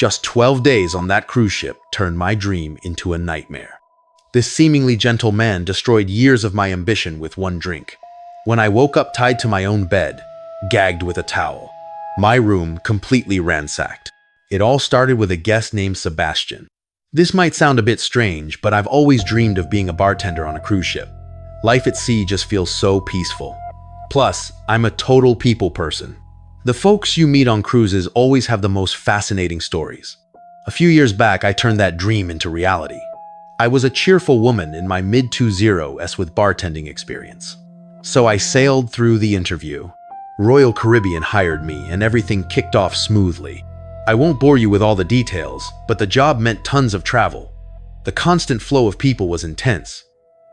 Just 12 days on that cruise ship turned my dream into a nightmare. This seemingly gentle man destroyed years of my ambition with one drink. When I woke up tied to my own bed, gagged with a towel, my room completely ransacked. It all started with a guest named Sebastian. This might sound a bit strange, but I've always dreamed of being a bartender on a cruise ship. Life at sea just feels so peaceful. Plus, I'm a total people person. The folks you meet on cruises always have the most fascinating stories. A few years back, I turned that dream into reality. I was a cheerful woman in my mid-20s with bartending experience. So I sailed through the interview. Royal Caribbean hired me and everything kicked off smoothly. I won't bore you with all the details, but the job meant tons of travel. The constant flow of people was intense,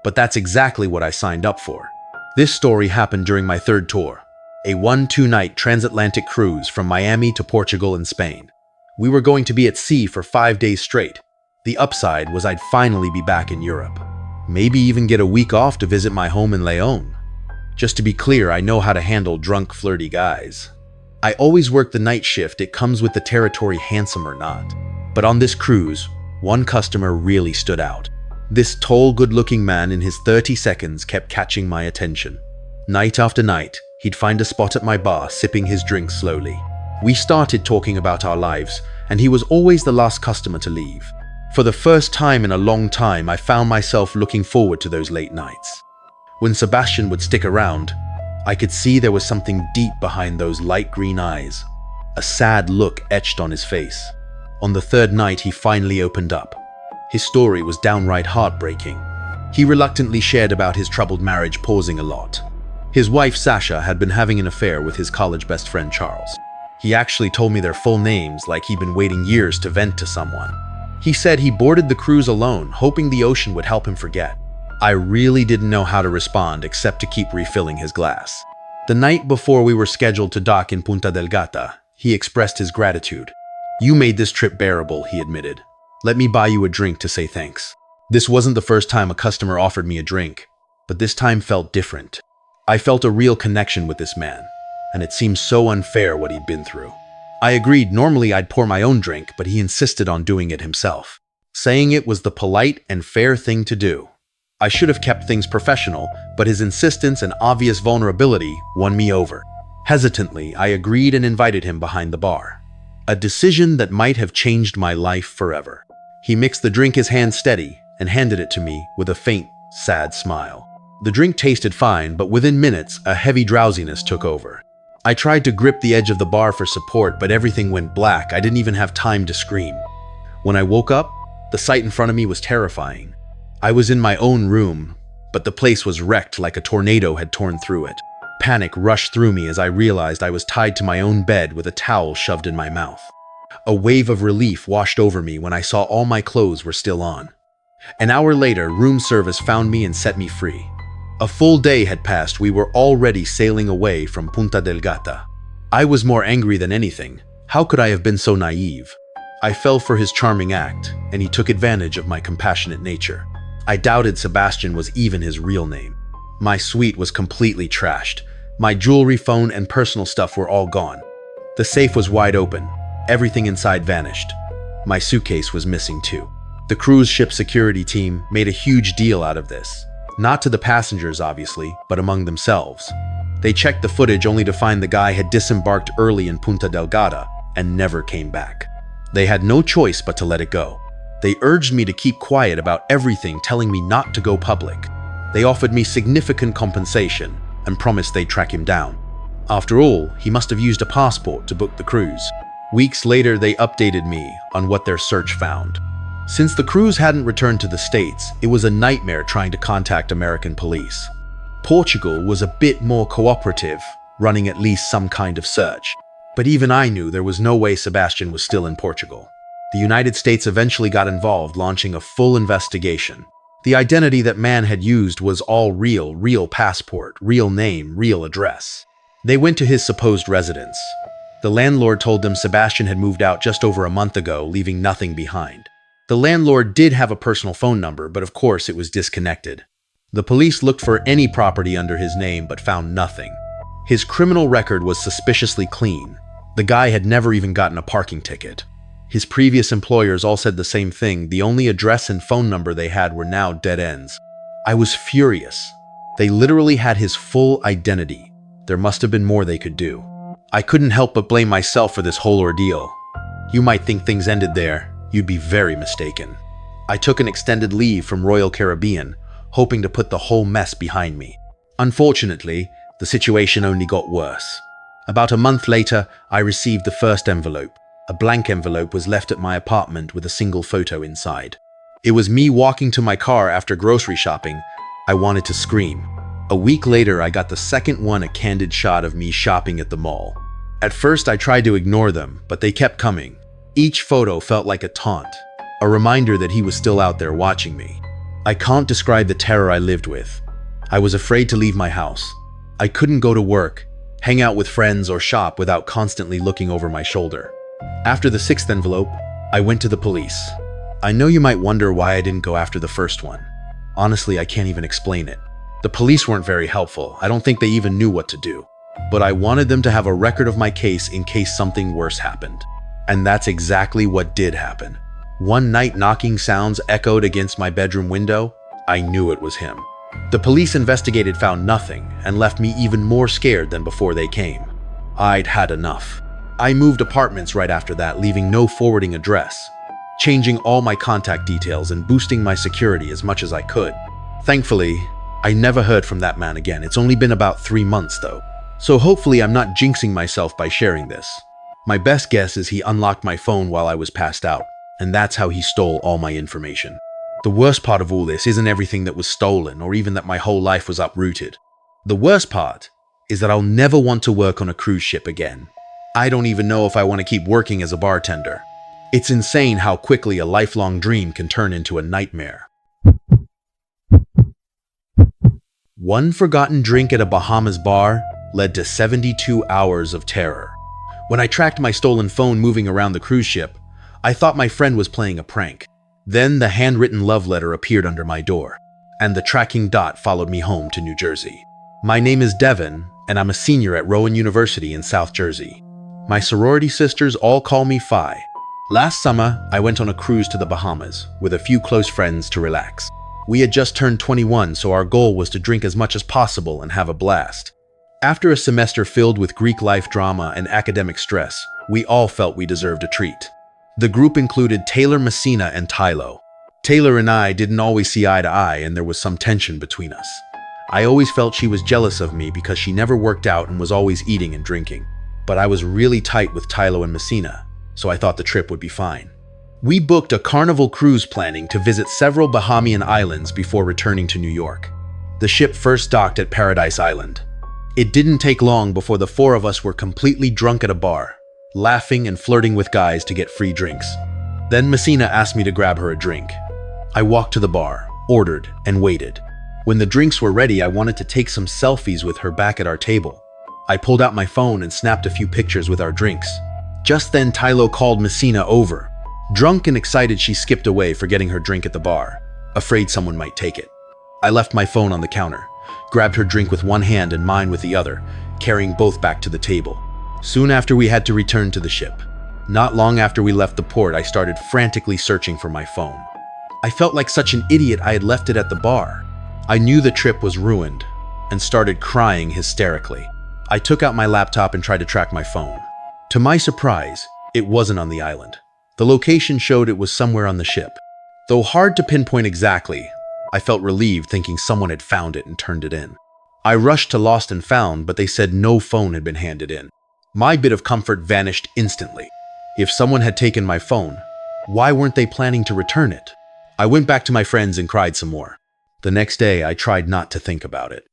but that's exactly what I signed up for. This story happened during my third tour, a 1-2-night transatlantic cruise from Miami to Portugal and Spain. We were going to be at sea for 5 days straight. The upside was I'd finally be back in Europe. Maybe even get a week off to visit my home in León. Just to be clear, I know how to handle drunk, flirty guys. I always work the night shift, it comes with the territory, handsome or not. But on this cruise, one customer really stood out. This tall, good-looking man in his 30 seconds kept catching my attention. Night after night, he'd find a spot at my bar, sipping his drink slowly. We started talking about our lives, and he was always the last customer to leave. For the first time in a long time, I found myself looking forward to those late nights. When Sebastian would stick around, I could see there was something deep behind those light green eyes, a sad look etched on his face. On the third night, he finally opened up. His story was downright heartbreaking. He reluctantly shared about his troubled marriage, pausing a lot. His wife, Sasha, had been having an affair with his college best friend, Charles. He actually told me their full names, like he'd been waiting years to vent to someone. He said he boarded the cruise alone, hoping the ocean would help him forget. I really didn't know how to respond except to keep refilling his glass. The night before we were scheduled to dock in Punta del Gata, he expressed his gratitude. "You made this trip bearable," he admitted. "Let me buy you a drink to say thanks." This wasn't the first time a customer offered me a drink, but this time felt different. I felt a real connection with this man, and it seemed so unfair what he'd been through. I agreed. Normally I'd pour my own drink, but he insisted on doing it himself, saying it was the polite and fair thing to do. I should have kept things professional, but his insistence and obvious vulnerability won me over. Hesitantly, I agreed and invited him behind the bar. A decision that might have changed my life forever. He mixed the drink, his hand steady, and handed it to me with a faint, sad smile. The drink tasted fine, but within minutes, a heavy drowsiness took over. I tried to grip the edge of the bar for support, but everything went black. I didn't even have time to scream. When I woke up, the sight in front of me was terrifying. I was in my own room, but the place was wrecked like a tornado had torn through it. Panic rushed through me as I realized I was tied to my own bed with a towel shoved in my mouth. A wave of relief washed over me when I saw all my clothes were still on. An hour later, room service found me and set me free. A full day had passed. We were already sailing away from Punta del Gata. I was more angry than anything. How could I have been so naive? I fell for his charming act, and he took advantage of my compassionate nature. I doubted Sebastian was even his real name. My suite was completely trashed. My jewelry, phone, and personal stuff were all gone. The safe was wide open. Everything inside vanished. My suitcase was missing too. The cruise ship security team made a huge deal out of this. Not to the passengers, obviously, but among themselves. They checked the footage only to find the guy had disembarked early in Punta del Gata and never came back. They had no choice but to let it go. They urged me to keep quiet about everything, telling me not to go public. They offered me significant compensation and promised they'd track him down. After all, he must have used a passport to book the cruise. Weeks later, they updated me on what their search found. Since the cruise hadn't returned to the States, it was a nightmare trying to contact American police. Portugal was a bit more cooperative, running at least some kind of search. But even I knew there was no way Sebastian was still in Portugal. The United States eventually got involved, launching a full investigation. The identity that man had used was all real passport, real name, real address. They went to his supposed residence. The landlord told them Sebastian had moved out just over a month ago, leaving nothing behind. The landlord did have a personal phone number, but of course it was disconnected. The police looked for any property under his name, but found nothing. His criminal record was suspiciously clean. The guy had never even gotten a parking ticket. His previous employers all said the same thing. The only address and phone number they had were now dead ends. I was furious. They literally had his full identity. There must have been more they could do. I couldn't help but blame myself for this whole ordeal. You might think things ended there. You'd be very mistaken. I took an extended leave from Royal Caribbean, hoping to put the whole mess behind me. Unfortunately, the situation only got worse. About a month later, I received the first envelope. A blank envelope was left at my apartment with a single photo inside. It was me walking to my car after grocery shopping. I wanted to scream. A week later, I got the second one, a candid shot of me shopping at the mall. At first, I tried to ignore them, but they kept coming. Each photo felt like a taunt, a reminder that he was still out there watching me. I can't describe the terror I lived with. I was afraid to leave my house. I couldn't go to work, hang out with friends, or shop without constantly looking over my shoulder. After the sixth envelope, I went to the police. I know you might wonder why I didn't go after the first one. Honestly, I can't even explain it. The police weren't very helpful. I don't think they even knew what to do. But I wanted them to have a record of my case in case something worse happened. And that's exactly what did happen. One night, knocking sounds echoed against my bedroom window. I knew it was him. The police investigated, found nothing, and left me even more scared than before they came. I'd had enough. I moved apartments right after that, leaving no forwarding address, changing all my contact details and boosting my security as much as I could. Thankfully, I never heard from that man again. It's only been about 3 months though, so hopefully I'm not jinxing myself by sharing this. My best guess is he unlocked my phone while I was passed out, and that's how he stole all my information. The worst part of all this isn't everything that was stolen or even that my whole life was uprooted. The worst part is that I'll never want to work on a cruise ship again. I don't even know if I want to keep working as a bartender. It's insane how quickly a lifelong dream can turn into a nightmare. One forgotten drink at a Bahamas bar led to 72 hours of terror. When I tracked my stolen phone moving around the cruise ship, I thought my friend was playing a prank. Then the handwritten love letter appeared under my door, and the tracking dot followed me home to New Jersey. My name is Devin, and I'm a senior at Rowan University in South Jersey. My sorority sisters all call me Phi. Last summer, I went on a cruise to the Bahamas with a few close friends to relax. We had just turned 21, so our goal was to drink as much as possible and have a blast. After a semester filled with Greek life drama and academic stress, we all felt we deserved a treat. The group included Taylor, Messina, and Tylo. Taylor and I didn't always see eye to eye, and there was some tension between us. I always felt she was jealous of me because she never worked out and was always eating and drinking. But I was really tight with Tylo and Messina, so I thought the trip would be fine. We booked a Carnival cruise planning to visit several Bahamian islands before returning to New York. The ship first docked at Paradise Island. It didn't take long before the four of us were completely drunk at a bar, laughing and flirting with guys to get free drinks. Then Messina asked me to grab her a drink. I walked to the bar, ordered, and waited. When the drinks were ready, I wanted to take some selfies with her back at our table. I pulled out my phone and snapped a few pictures with our drinks. Just then, Tylo called Messina over. Drunk and excited, she skipped away, forgetting her drink at the bar, afraid someone might take it. I left my phone on the counter, grabbed her drink with one hand and mine with the other, carrying both back to the table. Soon after, we had to return to the ship. Not long after we left the port, I started frantically searching for my phone. I felt like such an idiot I had left it at the bar. I knew the trip was ruined and started crying hysterically. I took out my laptop and tried to track my phone. To my surprise, it wasn't on the island. The location showed it was somewhere on the ship. Though hard to pinpoint exactly, I felt relieved thinking someone had found it and turned it in. I rushed to Lost and Found, but they said no phone had been handed in. My bit of comfort vanished instantly. If someone had taken my phone, why weren't they planning to return it? I went back to my friends and cried some more. The next day, I tried not to think about it.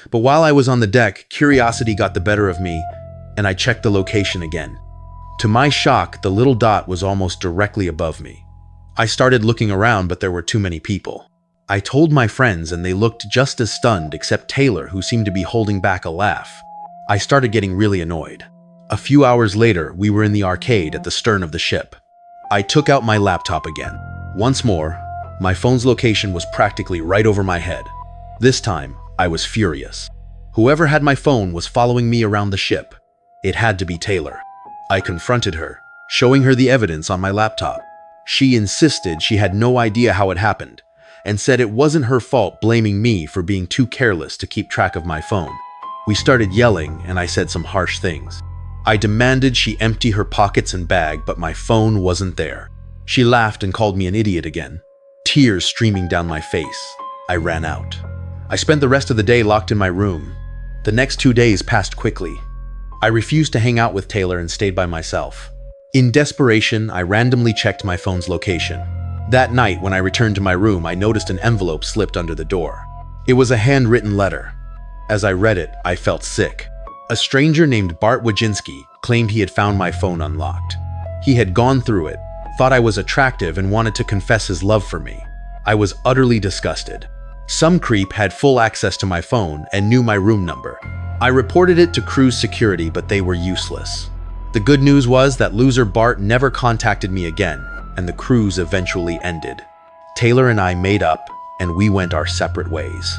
But while I was on the deck, curiosity got the better of me, and I checked the location again. To my shock, the little dot was almost directly above me. I started looking around, but there were too many people. I told my friends, and they looked just as stunned, except Taylor, who seemed to be holding back a laugh. I started getting really annoyed. A few hours later, we were in the arcade at the stern of the ship. I took out my laptop again. Once more, my phone's location was practically right over my head. This time, I was furious. Whoever had my phone was following me around the ship. It had to be Taylor. I confronted her. showing her the evidence on my laptop. She insisted she had no idea how it happened, and said it wasn't her fault, blaming me for being too careless to keep track of my phone. We started yelling, and I said some harsh things. I demanded she empty her pockets and bag, but my phone wasn't there. She laughed and called me an idiot again, tears streaming down my face. I ran out. I spent the rest of the day locked in my room. The next 2 days passed quickly. I refused to hang out with Taylor and stayed by myself. In desperation, I randomly checked my phone's location. That night, when I returned to my room, I noticed an envelope slipped under the door. It was a handwritten letter. As I read it, I felt sick. A stranger named Bart Wojcinski claimed he had found my phone unlocked. He had gone through it, thought I was attractive, and wanted to confess his love for me. I was utterly disgusted. Some creep had full access to my phone and knew my room number. I reported it to cruise security, but they were useless. The good news was that loser Bart never contacted me again, and the cruise eventually ended. Taylor and I made up, and we went our separate ways.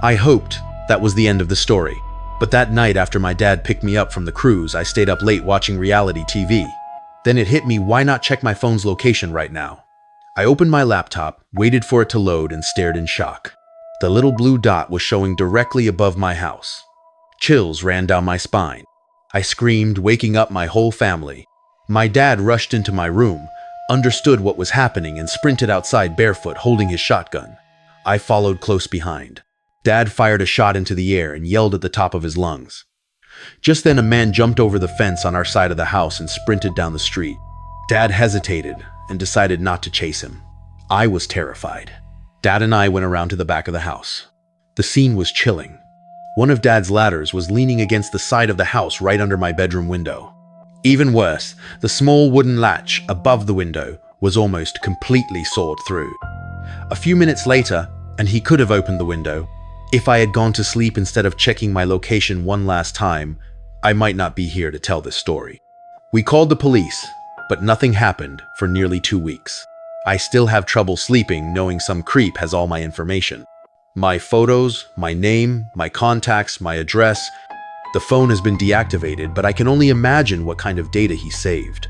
I hoped that was the end of the story, but that night after my dad picked me up from the cruise, I stayed up late watching reality TV. Then it hit me, why not check my phone's location right now? I opened my laptop, waited for it to load, and stared in shock. The little blue dot was showing directly above my house. Chills ran down my spine. I screamed, waking up my whole family. My dad rushed into my room, understood what was happening, and sprinted outside barefoot, holding his shotgun. I followed close behind. Dad fired a shot into the air and yelled at the top of his lungs. Just then, a man jumped over the fence on our side of the house and sprinted down the street. Dad hesitated and decided not to chase him. I was terrified. Dad and I went around to the back of the house. The scene was chilling. One of Dad's ladders was leaning against the side of the house right under my bedroom window. Even worse, the small wooden latch above the window was almost completely sawed through. A few minutes later, and he could have opened the window. If I had gone to sleep instead of checking my location one last time, I might not be here to tell this story. We called the police, but nothing happened for nearly 2 weeks. I still have trouble sleeping knowing some creep has all my information. My photos, my name, my contacts, my address. The phone has been deactivated, but I can only imagine what kind of data he saved.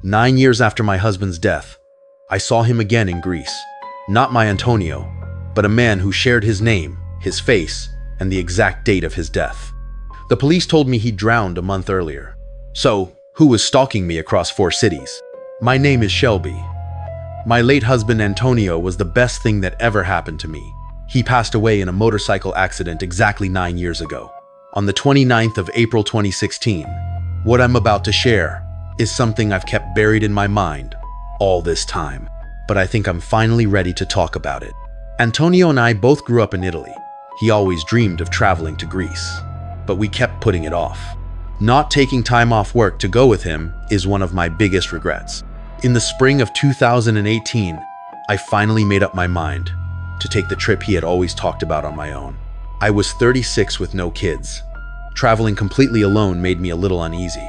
9 years after my husband's death, I saw him again in Greece. Not my Antonio, but a man who shared his name, his face, and the exact date of his death. The police told me he drowned a month earlier. So, who was stalking me across 4 cities? My name is Shelby. My late husband Antonio was the best thing that ever happened to me. He passed away in a motorcycle accident exactly 9 years ago, on the 29th of April 2016. What I'm about to share is something I've kept buried in my mind all this time, but I think I'm finally ready to talk about it. Antonio and I both grew up in Italy. He always dreamed of traveling to Greece, but we kept putting it off. Not taking time off work to go with him is one of my biggest regrets. In the spring of 2018, I finally made up my mind to take the trip he had always talked about on my own. I was 36 with no kids. Traveling completely alone made me a little uneasy,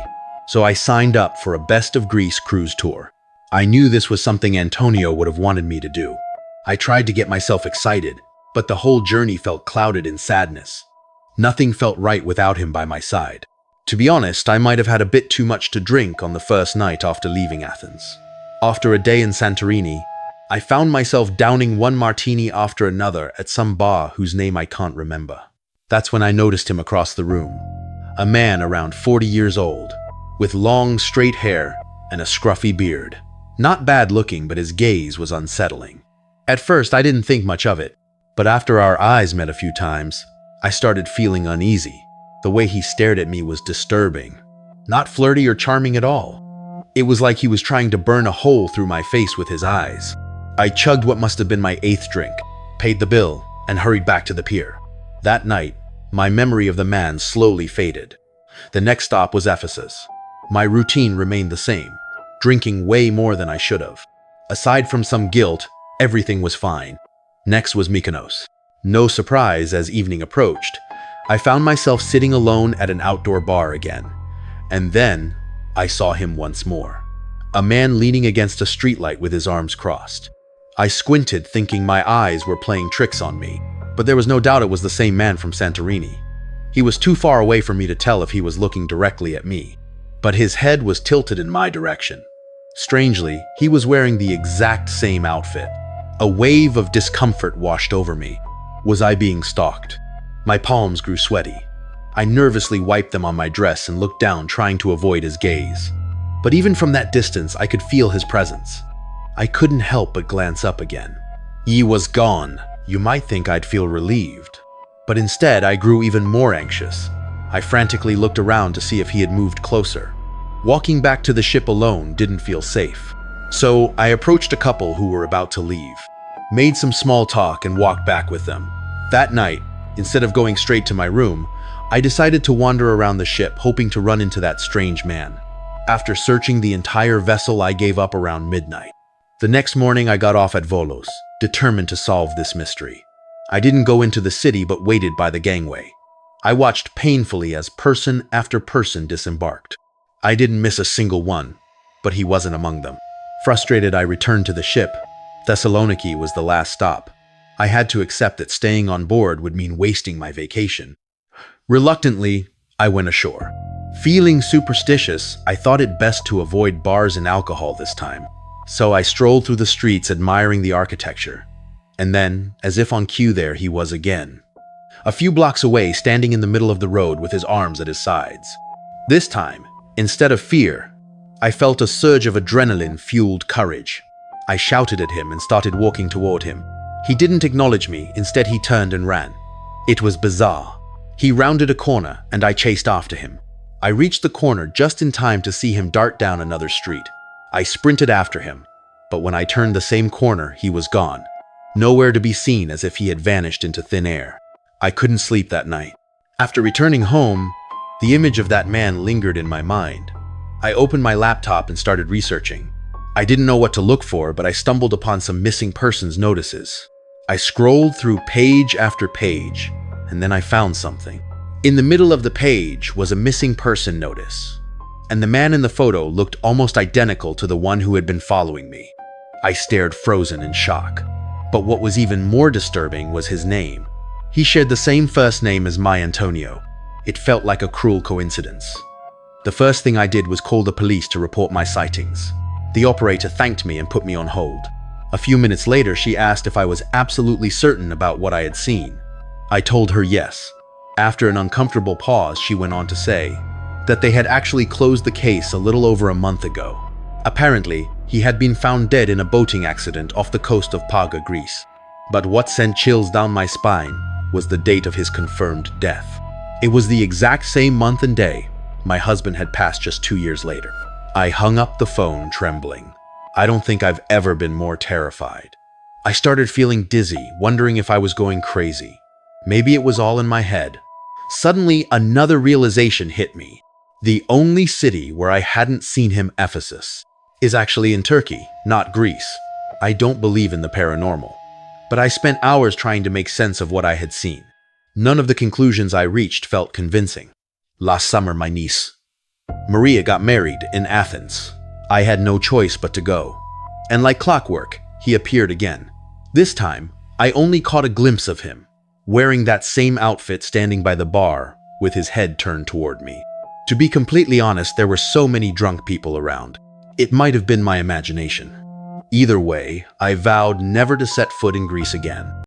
so I signed up for a Best of Greece cruise tour. I knew this was something Antonio would have wanted me to do. I tried to get myself excited, but the whole journey felt clouded in sadness. Nothing felt right without him by my side. To be honest, I might have had a bit too much to drink on the first night after leaving Athens. After a day in Santorini, I found myself downing one martini after another at some bar whose name I can't remember. That's when I noticed him across the room. A man around 40 years old, with long, straight hair and a scruffy beard. Not bad looking, but his gaze was unsettling. At first, I didn't think much of it, but after our eyes met a few times, I started feeling uneasy. The way he stared at me was disturbing. Not flirty or charming at all. It was like he was trying to burn a hole through my face with his eyes. I chugged what must have been my 8th drink, paid the bill, and hurried back to the pier. That night, my memory of the man slowly faded. The next stop was Ephesus. My routine remained the same, drinking way more than I should have. Aside from some guilt, everything was fine. Next was Mykonos. No surprise, as evening approached, I found myself sitting alone at an outdoor bar again. And then, I saw him once more. A man leaning against a streetlight with his arms crossed. I squinted, thinking my eyes were playing tricks on me, but there was no doubt it was the same man from Santorini. He was too far away for me to tell if he was looking directly at me, but his head was tilted in my direction. Strangely, he was wearing the exact same outfit. A wave of discomfort washed over me. Was I being stalked? My palms grew sweaty. I nervously wiped them on my dress and looked down, trying to avoid his gaze. But even from that distance, I could feel his presence. I couldn't help but glance up again. He was gone. You might think I'd feel relieved, but instead I grew even more anxious. I frantically looked around to see if he had moved closer. Walking back to the ship alone didn't feel safe, so I approached a couple who were about to leave, made some small talk and walked back with them. That night, instead of going straight to my room, I decided to wander around the ship, hoping to run into that strange man. After searching the entire vessel, I gave up around midnight. The next morning, I got off at Volos, determined to solve this mystery. I didn't go into the city, but waited by the gangway. I watched painfully as person after person disembarked. I didn't miss a single one, but he wasn't among them. Frustrated, I returned to the ship. Thessaloniki was the last stop. I had to accept that staying on board would mean wasting my vacation. Reluctantly, I went ashore. Feeling superstitious, I thought it best to avoid bars and alcohol this time. So I strolled through the streets admiring the architecture. And then, as if on cue, there he was again. A few blocks away, standing in the middle of the road with his arms at his sides. This time, instead of fear, I felt a surge of adrenaline-fueled courage. I shouted at him and started walking toward him. He didn't acknowledge me, instead he turned and ran. It was bizarre. He rounded a corner and I chased after him. I reached the corner just in time to see him dart down another street. I sprinted after him, but when I turned the same corner, he was gone. Nowhere to be seen, as if he had vanished into thin air. I couldn't sleep that night. After returning home, the image of that man lingered in my mind. I opened my laptop and started researching. I didn't know what to look for, but I stumbled upon some missing persons notices. I scrolled through page after page, and then I found something. In the middle of the page was a missing person notice, and the man in the photo looked almost identical to the one who had been following me. I stared, frozen in shock. But what was even more disturbing was his name. He shared the same first name as my Antonio. It felt like a cruel coincidence. The first thing I did was call the police to report my sightings. The operator thanked me and put me on hold. A few minutes later, she asked if I was absolutely certain about what I had seen. I told her yes. After an uncomfortable pause, she went on to say that they had actually closed the case a little over a month ago. Apparently, he had been found dead in a boating accident off the coast of Paga, Greece. But what sent chills down my spine was the date of his confirmed death. It was the exact same month and day my husband had passed just 2 years later. I hung up the phone, trembling. I don't think I've ever been more terrified. I started feeling dizzy, wondering if I was going crazy. Maybe it was all in my head. Suddenly, another realization hit me. The only city where I hadn't seen him, Ephesus, is actually in Turkey, not Greece. I don't believe in the paranormal, but I spent hours trying to make sense of what I had seen. None of the conclusions I reached felt convincing. Last summer, my niece, Maria, got married in Athens. I had no choice but to go. And like clockwork, he appeared again. This time, I only caught a glimpse of him, wearing that same outfit, standing by the bar with his head turned toward me. To be completely honest, there were so many drunk people around. It might have been my imagination. Either way, I vowed never to set foot in Greece again.